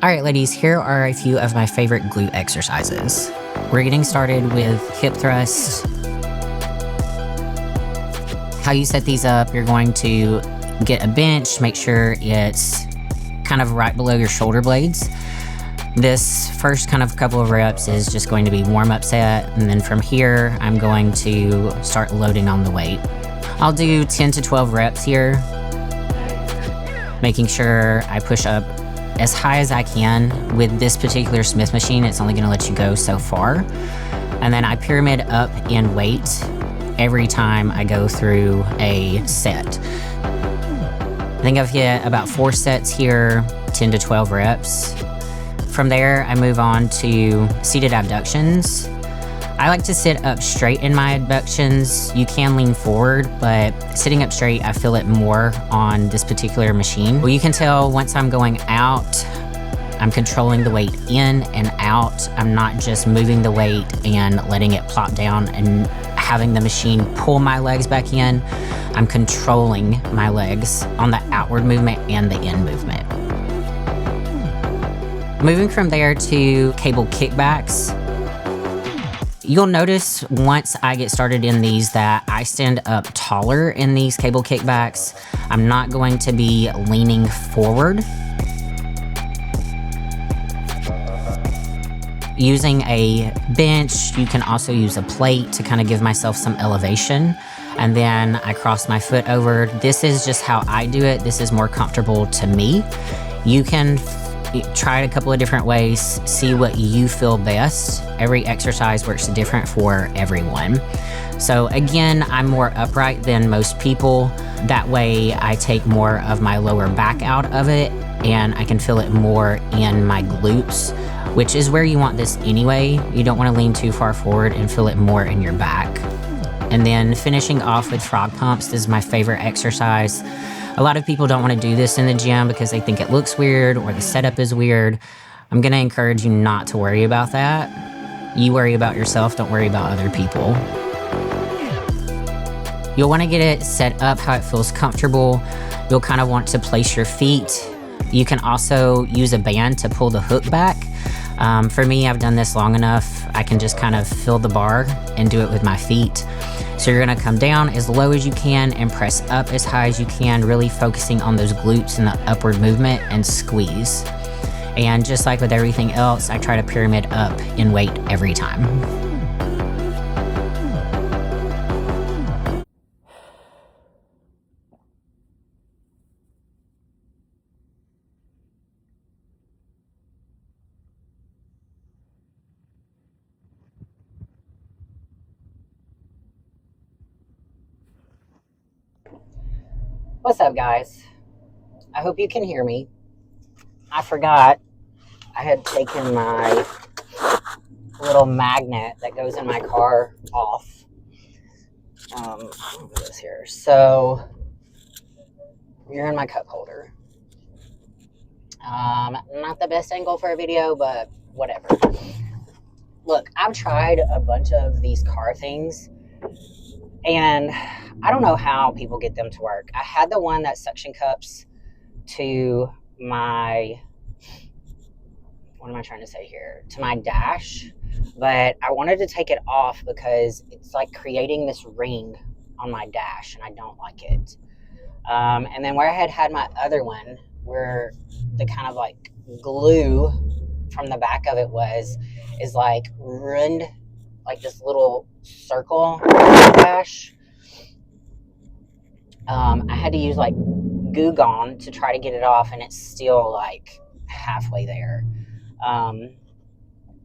Alright ladies, here are a few of my favorite glute exercises. We're getting started with hip thrusts. How you set these up, you're going to get a bench, make sure it's kind of right below your shoulder blades. This first kind of couple of reps is just going to be warm-up set, and then from here I'm going to start loading on the weight. I'll do 10 to 12 reps here, making sure I push up as high as I can. With this particular Smith machine, it's only gonna let you go so far. And then I pyramid up in weight every time I go through a set. I think I've hit about 4 sets here, 10 to 12 reps. From there, I move on to seated abductions. I like to sit up straight in my abductions. You can lean forward, but sitting up straight, I feel it more on this particular machine. Well, you can tell once I'm going out, I'm controlling the weight in and out. I'm not just moving the weight and letting it plop down and having the machine pull my legs back in. I'm controlling my legs on the outward movement and the in movement. Moving from there to cable kickbacks. You'll notice once I get started in these that I stand up taller in these cable kickbacks. I'm not going to be leaning forward. Using a bench, you can also use a plate to kind of give myself some elevation. And then I cross my foot over. This is just how I do it. This is more comfortable to me. You can try it a couple of different ways, see what you feel best. Every exercise works different for everyone. So again, I'm more upright than most people. That way I take more of my lower back out of it and I can feel it more in my glutes, which is where you want this anyway. You don't want to lean too far forward and feel it more in your back. And then finishing off with frog pumps. This is my favorite exercise. A lot of people don't want to do this in the gym because they think it looks weird or the setup is weird. I'm going to encourage you not to worry about that. You worry about yourself, don't worry about other people. You'll want to get it set up how it feels comfortable. You'll kind of want to place your feet. You can also use a band to pull the hook back. For me, I've done this long enough. I can just kind of fill the bar and do it with my feet. So you're gonna come down as low as you can and press up as high as you can, really focusing on those glutes and the upward movement and squeeze. And just like with everything else, I try to pyramid up in weight every time. What's up, guys? I hope you can hear me. I forgot I had taken my little magnet that goes in my car off. Let me do this here. So you're in my cup holder. Not the best angle for a video, but whatever. Look, I've tried a bunch of these car things, and I don't know how people get them to work. I had the one that suction cups to my, what am I trying to say here? To my dash, but I wanted to take it off because it's like creating this ring on my dash and I don't like it. And then where I had my other one, where the kind of like glue from the back of it is like ruined, like this little circle dash. I had to use like Goo Gone to try to get it off, and it's still like halfway there.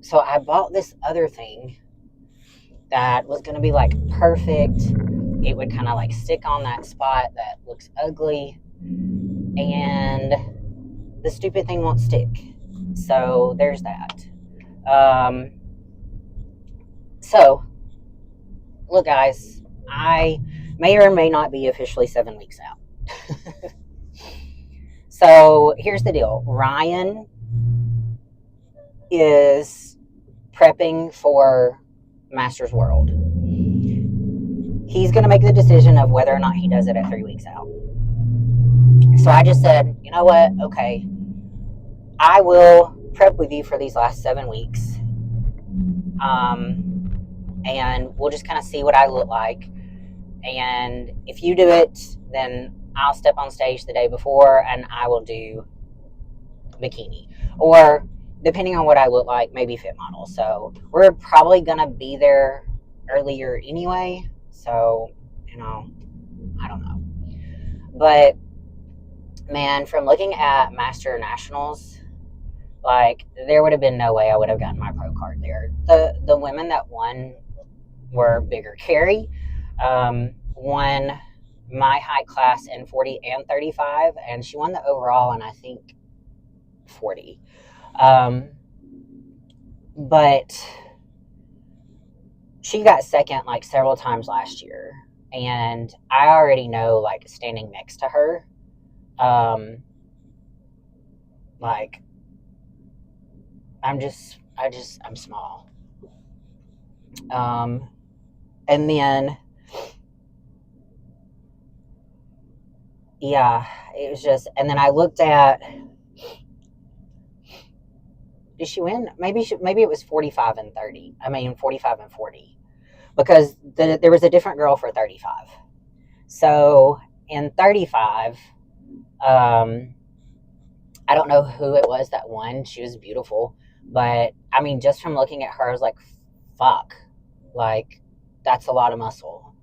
So I bought this other thing that was going to be like perfect. It would kind of like stick on that spot that looks ugly, and the stupid thing won't stick. So there's that. So look, guys, I may or may not be officially 7 weeks out. So here's the deal. Ryan is prepping for Masters World. He's going to make the decision of whether or not he does it at 3 weeks out. So I just said, you know what? Okay, I will prep with you for these last 7 weeks. And we'll just kind of see what I look like. And if you do it, then I'll step on stage the day before and I will do bikini. Or depending on what I look like, maybe fit model. So we're probably going to be there earlier anyway. So, I don't know. But man, from looking at Master Nationals, like there would have been no way I would have gotten my pro card there. The women that won were bigger. Carrie won my height class in 40 and 35, and she won the overall in I think 40. But she got second like several times last year, and I already know, like, standing next to her, like I'm small. And then yeah, it was just, and then I looked at, did she win? Maybe it was 45 and 30. I mean 45 and 40, because there was a different girl for 35. So in 35, I don't know who it was that won. She was beautiful, but I mean, just from looking at her, I was like, fuck, like that's a lot of muscle.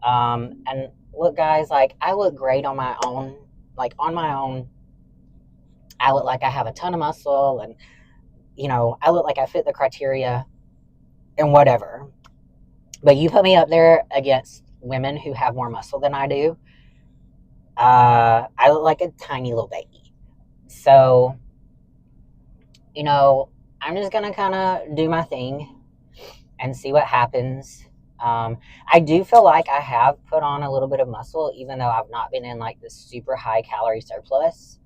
And look, guys, like I look great on my own. Like on my own, I look like I have a ton of muscle, and I look like I fit the criteria and whatever. But you put me up there against women who have more muscle than I do, I look like a tiny little baby. So, I'm just gonna kind of do my thing and see what happens. I do feel like I have put on a little bit of muscle, even though I've not been in like this super high calorie surplus.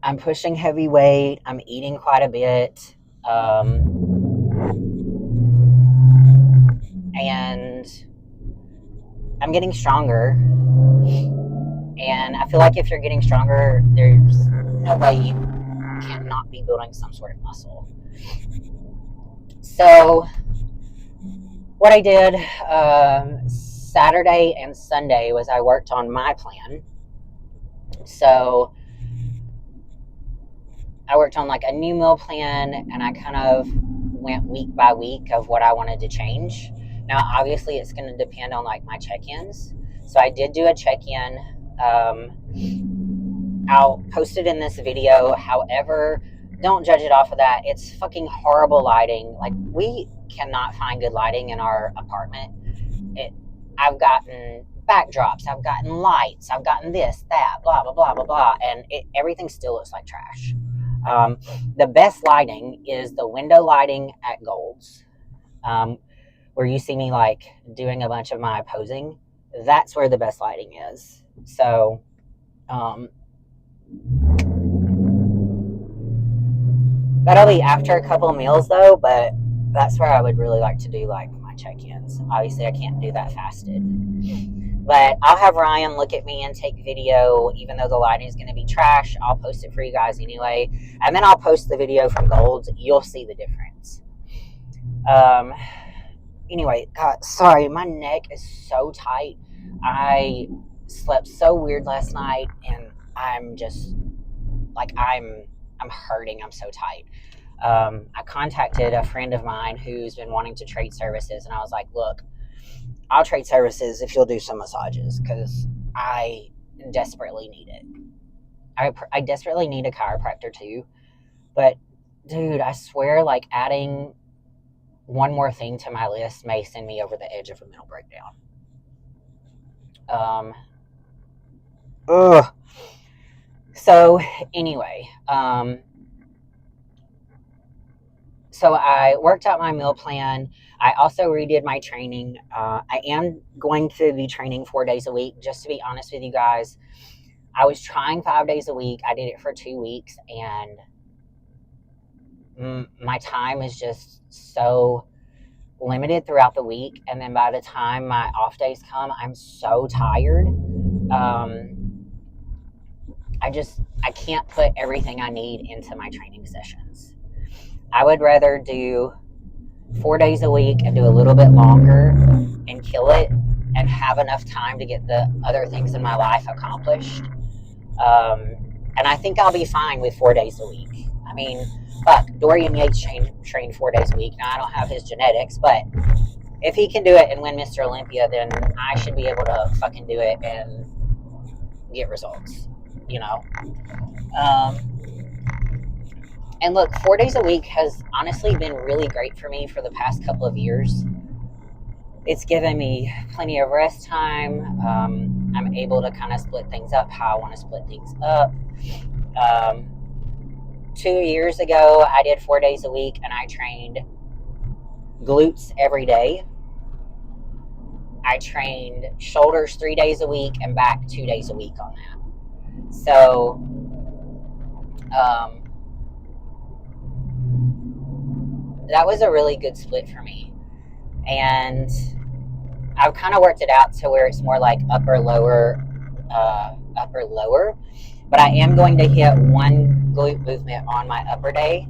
I'm pushing heavy weight. I'm eating quite a bit. And I'm getting stronger. And I feel like if you're getting stronger, there's no way you cannot be building some sort of muscle. So what I did Saturday and Sunday was I worked on my plan. So I worked on like a new meal plan, and I kind of went week by week of what I wanted to change. Now, obviously, it's going to depend on like my check-ins. So I did do a check-in. I'll post it in this video. However, don't judge it off of that. It's fucking horrible lighting. Like, we cannot find good lighting in our apartment. I've gotten backdrops, I've gotten lights, I've gotten this, that, blah, blah, blah, blah, blah, and everything still looks like trash. The best lighting is the window lighting at Gold's, where you see me like doing a bunch of my posing. That's where the best lighting is. So, that'll be after a couple of meals though, but that's where I would really like to do like my check-ins. Obviously, I can't do that fasted. But I'll have Ryan look at me and take video, even though the lighting is going to be trash. I'll post it for you guys anyway. And then I'll post the video from Gold's. You'll see the difference. Anyway, God, sorry, my neck is so tight. I slept so weird last night, and I'm just, like, I'm hurting. I'm so tight. I contacted a friend of mine who's been wanting to trade services, and I was like, look, I'll trade services if you'll do some massages, because I desperately need it. I desperately need a chiropractor too. But, dude, I swear, like, adding one more thing to my list may send me over the edge of a mental breakdown. So, anyway, so I worked out my meal plan. I also redid my training. I am going to be training 4 days a week. Just to be honest with you guys, I was trying 5 days a week. I did it for 2 weeks, and my time is just so limited throughout the week. And then by the time my off days come, I'm so tired. I can't put everything I need into my training sessions. I would rather do 4 days a week and do a little bit longer and kill it and have enough time to get the other things in my life accomplished. And I think I'll be fine with 4 days a week. I mean, fuck, Dorian Yates trained 4 days a week. Now, I don't have his genetics, but if he can do it and win Mr. Olympia, then I should be able to fucking do it and get results, you know? And look, 4 days a week has honestly been really great for me for the past couple of years. It's given me plenty of rest time. I'm able to kind of split things up how I want to split things up. 2 years ago, I did 4 days a week and I trained glutes every day. I trained shoulders 3 days a week and back 2 days a week on that. So, that was a really good split for me. And I've kind of worked it out to where it's more like upper, lower. But I am going to hit one glute movement on my upper day.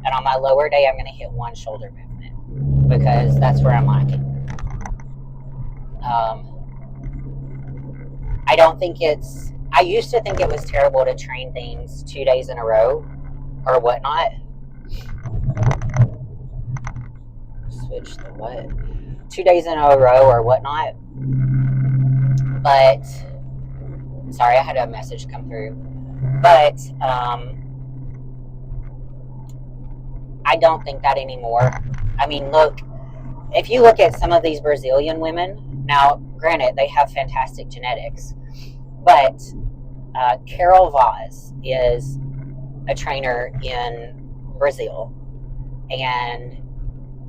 And on my lower day, I'm going to hit one shoulder movement. Because that's where I'm lacking. I don't think I used to think it was terrible to train things 2 days in a row or whatnot. Switch the what? 2 days in a row or whatnot. But, sorry, I had a message come through. But, I don't think that anymore. I mean, look, if you look at some of these Brazilian women, now, granted, they have fantastic genetics, but Carol Vaz is a trainer in Brazil, and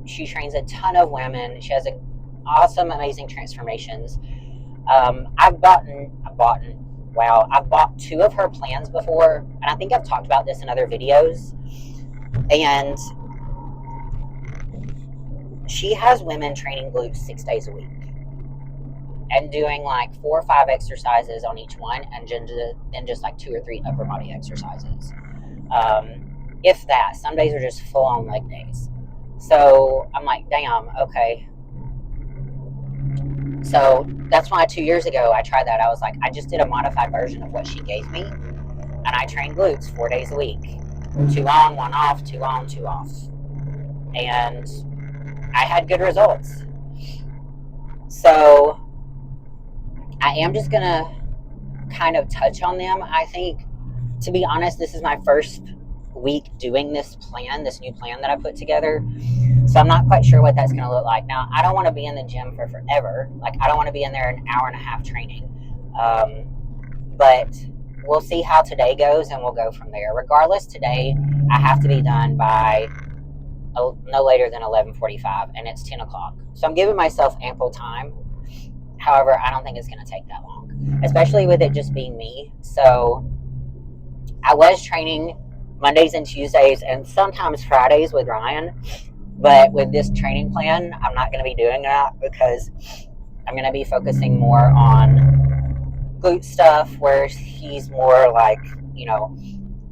she trains a ton of women. She has awesome, amazing transformations. I've bought 2 of her plans before, and I think I've talked about this in other videos, and she has women training glutes 6 days a week and doing like 4 or 5 exercises on each one, and then just like 2 or 3 upper body exercises. If that, some days are just full on leg days. So I'm like, damn, okay. So that's why 2 years ago I tried that. I was like, I just did a modified version of what she gave me, and I trained glutes 4 days a week. 2 on, 1 off, 2 on, 2 off. And I had good results. So I am just going to kind of touch on them. I think, to be honest, this is my first week doing this new plan that I put together. So I'm not quite sure what that's going to look like. Now, I don't want to be in the gym for forever. Like, I don't want to be in there an hour and a half training. But we'll see how today goes, and we'll go from there. Regardless, today I have to be done by no later than 11:45, and it's 10 o'clock. So I'm giving myself ample time. However, I don't think it's going to take that long, especially with it just being me. So I was training Mondays and Tuesdays and sometimes Fridays with Ryan. But with this training plan, I'm not going to be doing that because I'm going to be focusing more on glute stuff, where he's more like,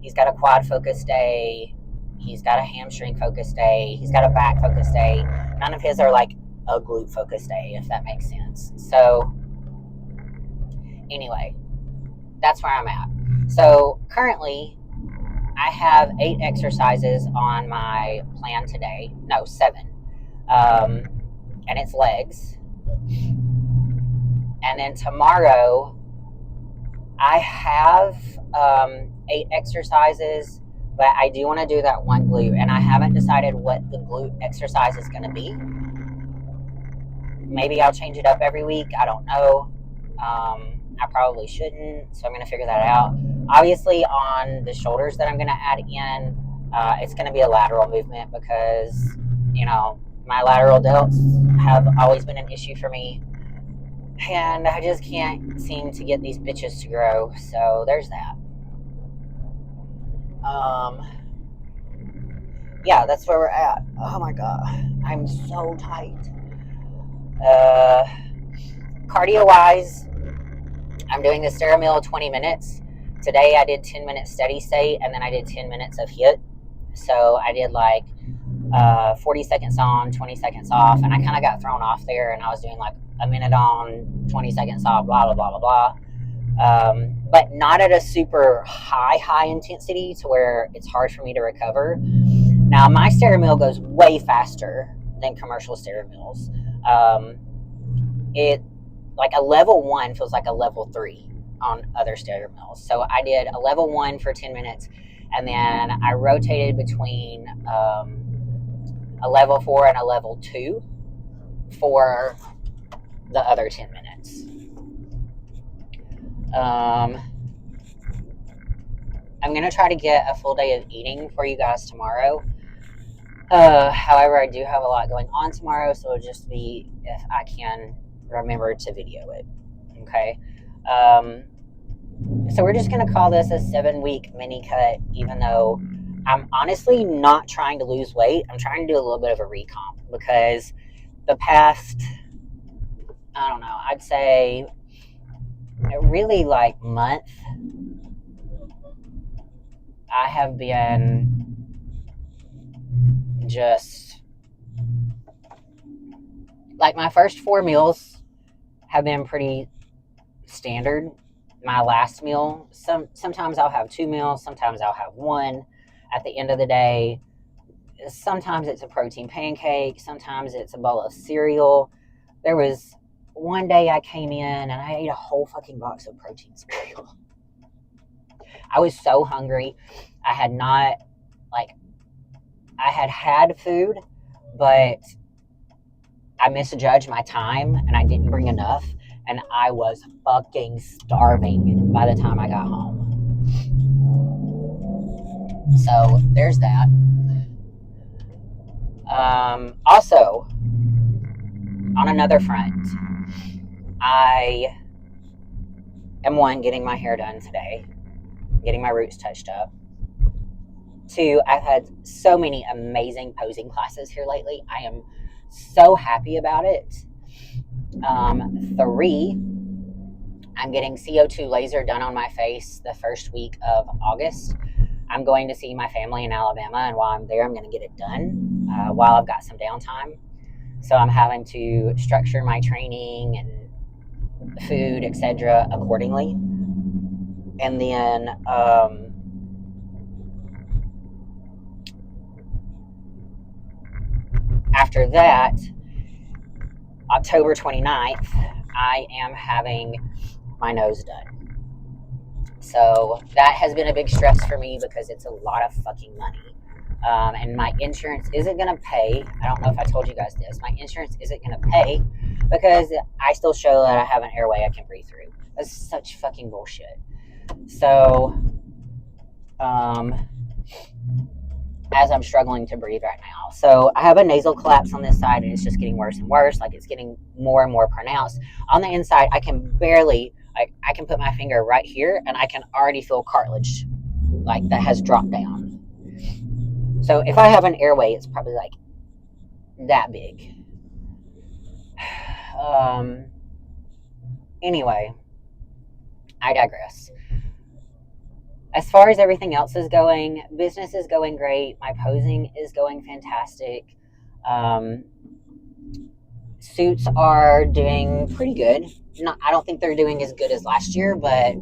he's got a quad focus day, he's got a hamstring focus day, he's got a back focus day. None of his are like a glute focus day, if that makes sense. So anyway, that's where I'm at. So currently, I have 8 exercises on my plan today. No, 7. And it's legs. And then tomorrow, I have 8 exercises, but I do want to do that one glute. And I haven't decided what the glute exercise is going to be. Maybe I'll change it up every week. I don't know. I probably shouldn't, so I'm going to figure that out. Obviously, on the shoulders that I'm going to add in, it's going to be a lateral movement because, my lateral delts have always been an issue for me, and I just can't seem to get these bitches to grow, so there's that. Yeah, that's where we're at. Oh my god, I'm so tight. Cardio-wise, I'm doing the Steramil 20 minutes Today I did 10 minutes steady state, and then I did 10 minutes of HIIT. So I did like 40 seconds on, 20 seconds off, and I kind of got thrown off there, and I was doing like a minute on, 20 seconds off, blah, blah, blah, blah, blah. But not at a super high intensity to where it's hard for me to recover. Now, my stair mill goes way faster than commercial stair mills. It like a level 1 feels like a level 3 on other stair mills. So I did a level 1 for 10 minutes, and then I rotated between a level 4 and a level 2 for the other 10 minutes. I'm going to try to get a full day of eating for you guys tomorrow. However, I do have a lot going on tomorrow, so it'll just be if I can remember to video it. Okay. So we're just going to call this a 7-week mini cut, even though I'm honestly not trying to lose weight. I'm trying to do a little bit of a recomp because the past, I don't know, I'd say really like month, I have been just like my first 4 meals have been pretty standard. My last meal, sometimes I'll have 2 meals, sometimes I'll have 1 at the end of the day. Sometimes it's a protein pancake, sometimes it's a bowl of cereal. There was one day I came in and I ate a whole fucking box of protein cereal. I was so hungry. I had not, like, I had food, but I misjudged my time and I didn't bring enough, and I was fucking starving by the time I got home. So there's that. Also, on another front, I am 1, getting my hair done today, getting my roots touched up. 2, I've had so many amazing posing classes here lately. I am so happy about it. 3, I'm getting CO2 laser done on my face the first week of August. I'm going to see my family in Alabama, and while I'm there, I'm going to get it done while I've got some downtime. So I'm having to structure my training and food, etc. accordingly. And then after that, October 29th, I am having my nose done. So that has been a big stress for me because it's a lot of fucking money. And my insurance isn't going to pay. I don't know if I told you guys this. My insurance isn't going to pay because I still show that I have an airway I can breathe through. That's such fucking bullshit. So, as I'm struggling to breathe right now. So I have a nasal collapse on this side, and it's just getting worse and worse. Like, it's getting more and more pronounced. On the inside, I can barely, I can put my finger right here, and I can already feel cartilage, like, that has dropped down. So if I have an airway, it's probably like that big. Anyway, I digress. As far as everything else is going, business is going great. My posing is going fantastic. Suits are doing pretty good. I don't think they're doing as good as last year, but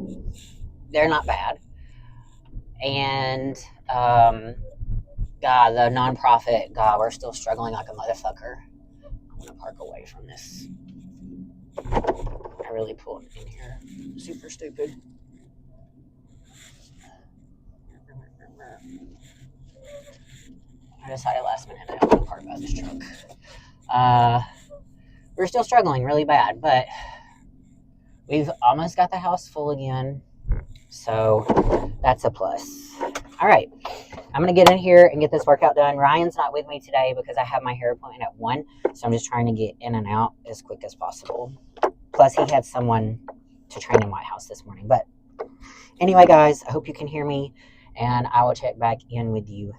they're not bad. And God, the nonprofit, God, we're still struggling like a motherfucker. I'm gonna park away from this. I really pulled in here. Super stupid. I decided last minute I don't want to park by this truck. We're still struggling really bad, but we've almost got the house full again. So that's a plus. All right. I'm going to get in here and get this workout done. Ryan's not with me today because I have my hair appointment at 1. So I'm just trying to get in and out as quick as possible. Plus, he had someone to train in my house this morning. But anyway, guys, I hope you can hear me. And I will check back in with you